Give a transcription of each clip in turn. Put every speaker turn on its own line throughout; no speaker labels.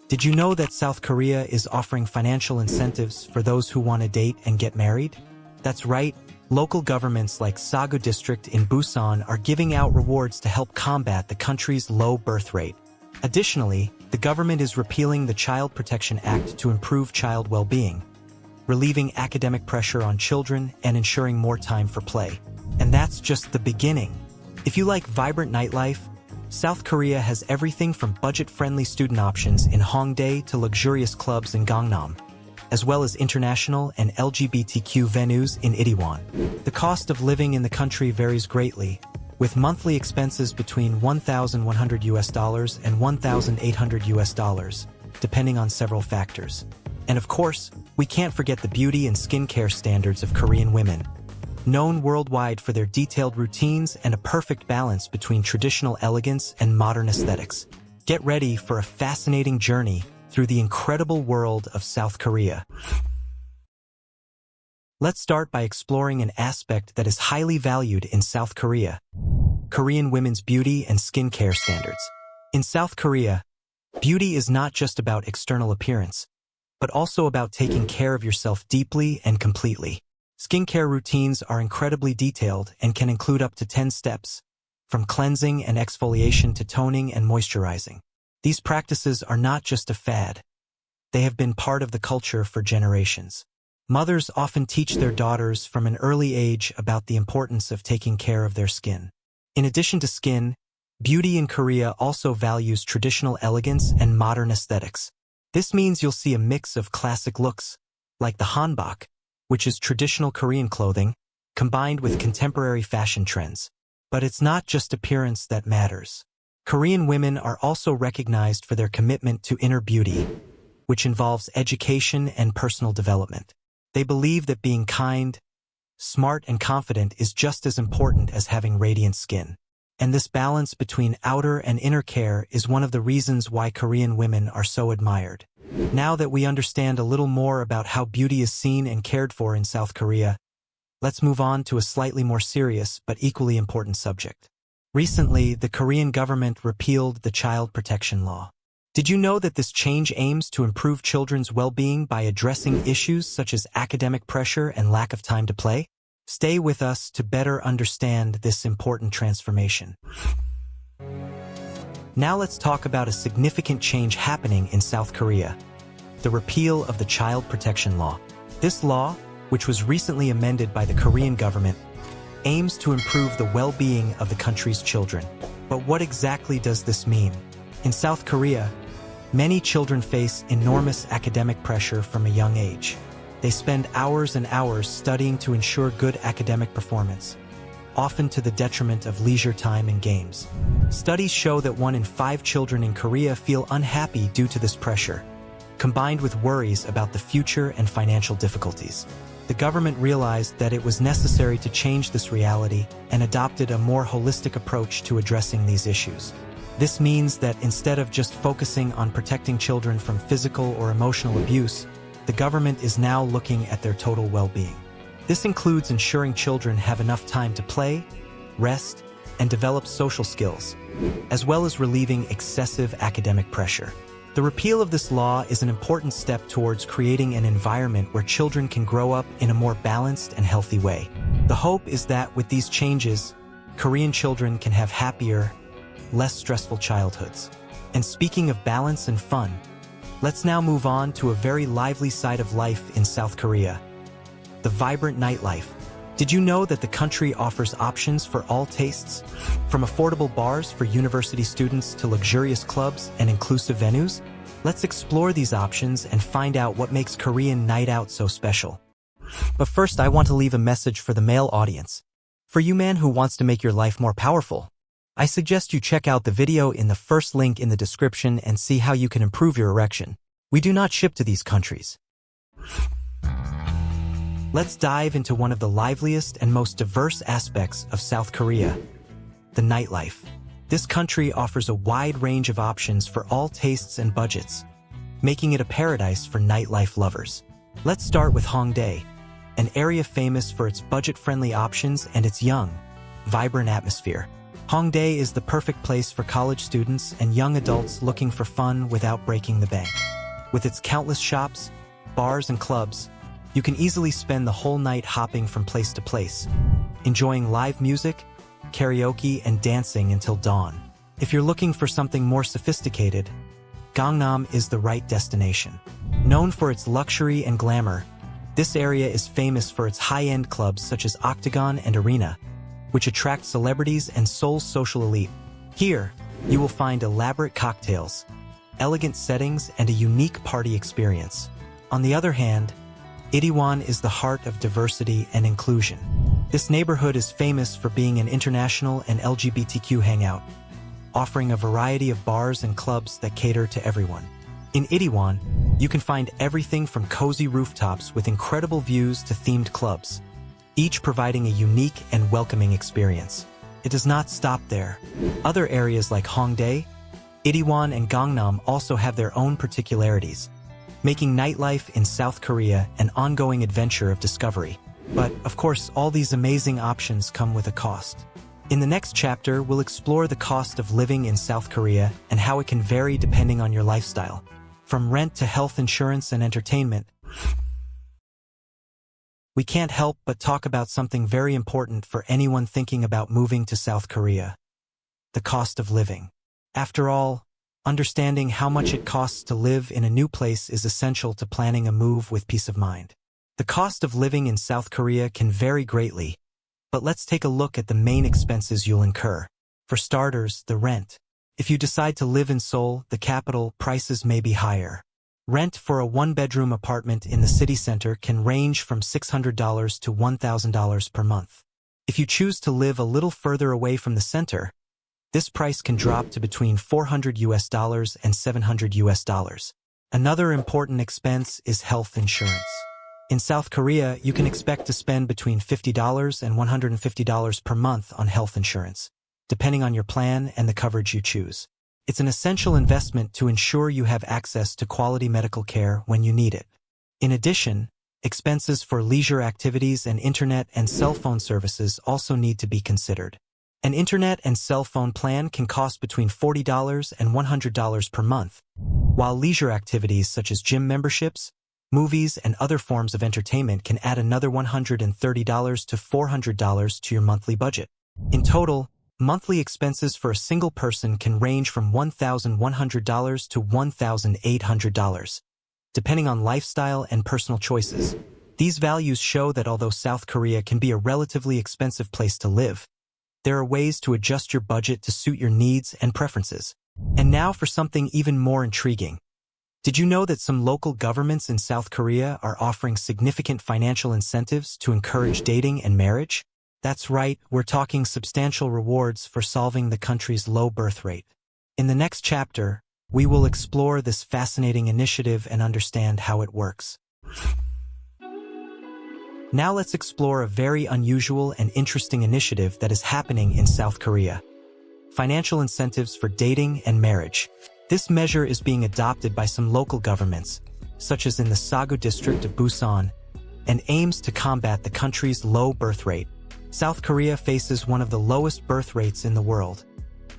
Did you know that South Korea is offering financial incentives for those who want to date and get married? That's right, local governments like Sagu district in Busan are giving out rewards to help combat the country's low birth rate. Additionally, the government is repealing the Child Protection Act to improve child well-being, relieving academic pressure on children and ensuring more time for play. And that's just the beginning. If you like vibrant nightlife, South Korea has everything from budget-friendly student options in Hongdae to luxurious clubs in Gangnam, as well as international and LGBTQ venues in Itaewon. The cost of living in the country varies greatly, with monthly expenses between $1,100 and $1,800, depending on several factors. And of course, we can't forget the beauty and skincare standards of Korean women, known worldwide for their detailed routines and a perfect balance between traditional elegance and modern aesthetics. Get ready for a fascinating journey through the incredible world of South Korea. Let's start by exploring an aspect that is highly valued in South Korea: Korean women's beauty and skincare standards. In South Korea, beauty is not just about external appearance, but also about taking care of yourself deeply and completely. Skincare routines are incredibly detailed and can include up to 10 steps, from cleansing and exfoliation to toning and moisturizing. These practices are not just a fad. They have been part of the culture for generations. Mothers often teach their daughters from an early age about the importance of taking care of their skin. In addition to skin, beauty in Korea also values traditional elegance and modern aesthetics. This means you'll see a mix of classic looks, like the hanbok, which is traditional Korean clothing, combined with contemporary fashion trends. But it's not just appearance that matters. Korean women are also recognized for their commitment to inner beauty, which involves education and personal development. They believe that being kind, smart, and confident is just as important as having radiant skin. And this balance between outer and inner care is one of the reasons why Korean women are so admired. Now that we understand a little more about how beauty is seen and cared for in South Korea, let's move on to a slightly more serious but equally important subject. Recently, the Korean government repealed the Child Protection Law. Did you know that this change aims to improve children's well-being by addressing issues such as academic pressure and lack of time to play? Stay with us to better understand this important transformation. Now let's talk about a significant change happening in South Korea: the repeal of the Child Protection Law. This law, which was recently amended by the Korean government, aims to improve the well-being of the country's children. But what exactly does this mean? In South Korea, many children face enormous academic pressure from a young age. They spend hours and hours studying to ensure good academic performance, often to the detriment of leisure time and games. Studies show that 1 in 5 children in Korea feel unhappy due to this pressure, combined with worries about the future and financial difficulties. The government realized that it was necessary to change this reality and adopted a more holistic approach to addressing these issues. This means that instead of just focusing on protecting children from physical or emotional abuse, the government is now looking at their total well-being. This includes ensuring children have enough time to play, rest, and develop social skills, as well as relieving excessive academic pressure. The repeal of this law is an important step towards creating an environment where children can grow up in a more balanced and healthy way. The hope is that with these changes, Korean children can have happier, less stressful childhoods. And speaking of balance and fun, let's now move on to a very lively side of life in South Korea: the vibrant nightlife. Did you know that the country offers options for all tastes? From affordable bars for university students to luxurious clubs and inclusive venues? Let's explore these options and find out what makes Korean night out so special. But first, I want to leave a message for the male audience. For you man who wants to make your life more powerful, I suggest you check out the video in the first link in the description and see how you can improve your erection. We do not ship to these countries. Let's dive into one of the liveliest and most diverse aspects of South Korea: the nightlife. This country offers a wide range of options for all tastes and budgets, making it a paradise for nightlife lovers. Let's start with Hongdae, an area famous for its budget-friendly options and its young, vibrant atmosphere. Hongdae is the perfect place for college students and young adults looking for fun without breaking the bank. With its countless shops, bars, and clubs, you can easily spend the whole night hopping from place to place, enjoying live music, karaoke, and dancing until dawn. If you're looking for something more sophisticated, Gangnam is the right destination. Known for its luxury and glamour, this area is famous for its high-end clubs such as Octagon and Arena, which attract celebrities and Seoul's social elite. Here, you will find elaborate cocktails, elegant settings, and a unique party experience. On the other hand, Itaewon is the heart of diversity and inclusion. This neighborhood is famous for being an international and LGBTQ hangout, offering a variety of bars and clubs that cater to everyone. In Itaewon, you can find everything from cozy rooftops with incredible views to themed clubs, each providing a unique and welcoming experience. It does not stop there. Other areas like Hongdae, Itaewon, and Gangnam also have their own particularities, making nightlife in South Korea an ongoing adventure of discovery. But, of course, all these amazing options come with a cost. In the next chapter, we'll explore the cost of living in South Korea and how it can vary depending on your lifestyle. From rent to health insurance and entertainment, we can't help but talk about something very important for anyone thinking about moving to South Korea: the cost of living. After all, understanding how much it costs to live in a new place is essential to planning a move with peace of mind. The cost of living in South Korea can vary greatly, but let's take a look at the main expenses you'll incur. For starters, the rent. If you decide to live in Seoul, the capital, prices may be higher. Rent for a one-bedroom apartment in the city center can range from $600 to $1,000 per month. If you choose to live a little further away from the center, this price can drop to between $400 and $700. Another important expense is health insurance. In South Korea, you can expect to spend between $50 and $150 per month on health insurance, depending on your plan and the coverage you choose. It's an essential investment to ensure you have access to quality medical care when you need it. In addition, expenses for leisure activities and internet and cell phone services also need to be considered. An internet and cell phone plan can cost between $40 and $100 per month, while leisure activities such as gym memberships, movies, and other forms of entertainment can add another $130 to $400 to your monthly budget. In total, monthly expenses for a single person can range from $1,100 to $1,800, depending on lifestyle and personal choices. These values show that although South Korea can be a relatively expensive place to live, there are ways to adjust your budget to suit your needs and preferences. And now for something even more intriguing. Did you know that some local governments in South Korea are offering significant financial incentives to encourage dating and marriage? That's right, we're talking substantial rewards for solving the country's low birth rate. In the next chapter, we will explore this fascinating initiative and understand how it works. Now let's explore a very unusual and interesting initiative that is happening in South Korea: financial incentives for dating and marriage. This measure is being adopted by some local governments, such as in the Sagu district of Busan, and aims to combat the country's low birth rate. South Korea faces one of the lowest birth rates in the world,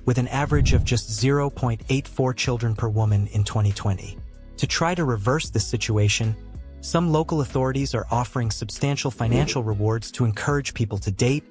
with an average of just 0.84 children per woman in 2020. To try to reverse this situation, some local authorities are offering substantial financial rewards to encourage people to date,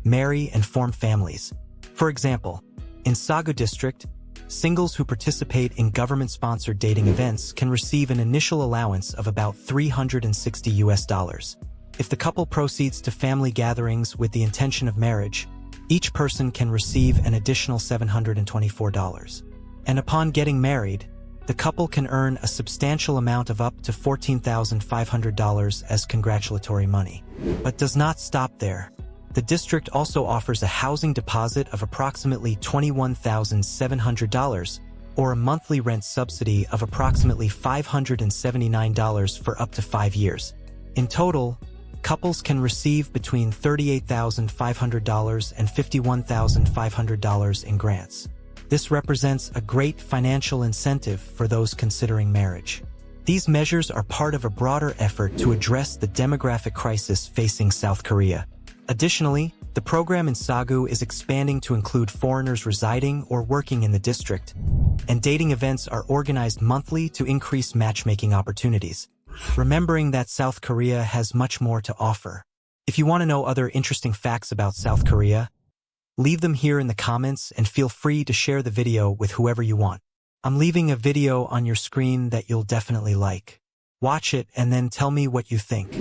marry, and form families. For example, in Sagu district, singles who participate in government-sponsored dating events can receive an initial allowance of about $360. If the couple proceeds to family gatherings with the intention of marriage, each person can receive an additional $724. And upon getting married, the couple can earn a substantial amount of up to $14,500 as congratulatory money. But does not stop there. The district also offers a housing deposit of approximately $21,700, or a monthly rent subsidy of approximately $579 for up to 5 years. In total, couples can receive between $38,500 and $51,500 in grants. This represents a great financial incentive for those considering marriage. These measures are part of a broader effort to address the demographic crisis facing South Korea, Additionally, the program in Sagu is expanding to include foreigners residing or working in the district, and dating events are organized monthly to increase matchmaking opportunities, remembering that South Korea has much more to offer. If you want to know other interesting facts about South Korea, leave them here in the comments and feel free to share the video with whoever you want. I'm leaving a video on your screen that you'll definitely like. Watch it and then tell me what you think.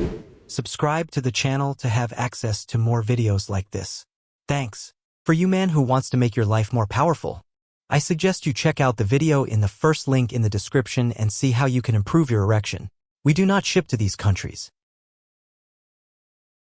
Subscribe to the channel to have access to more videos like this. Thanks. For you man who wants to make your life more powerful, I suggest you check out the video in the first link in the description and see how you can improve your erection. We do not ship to these countries.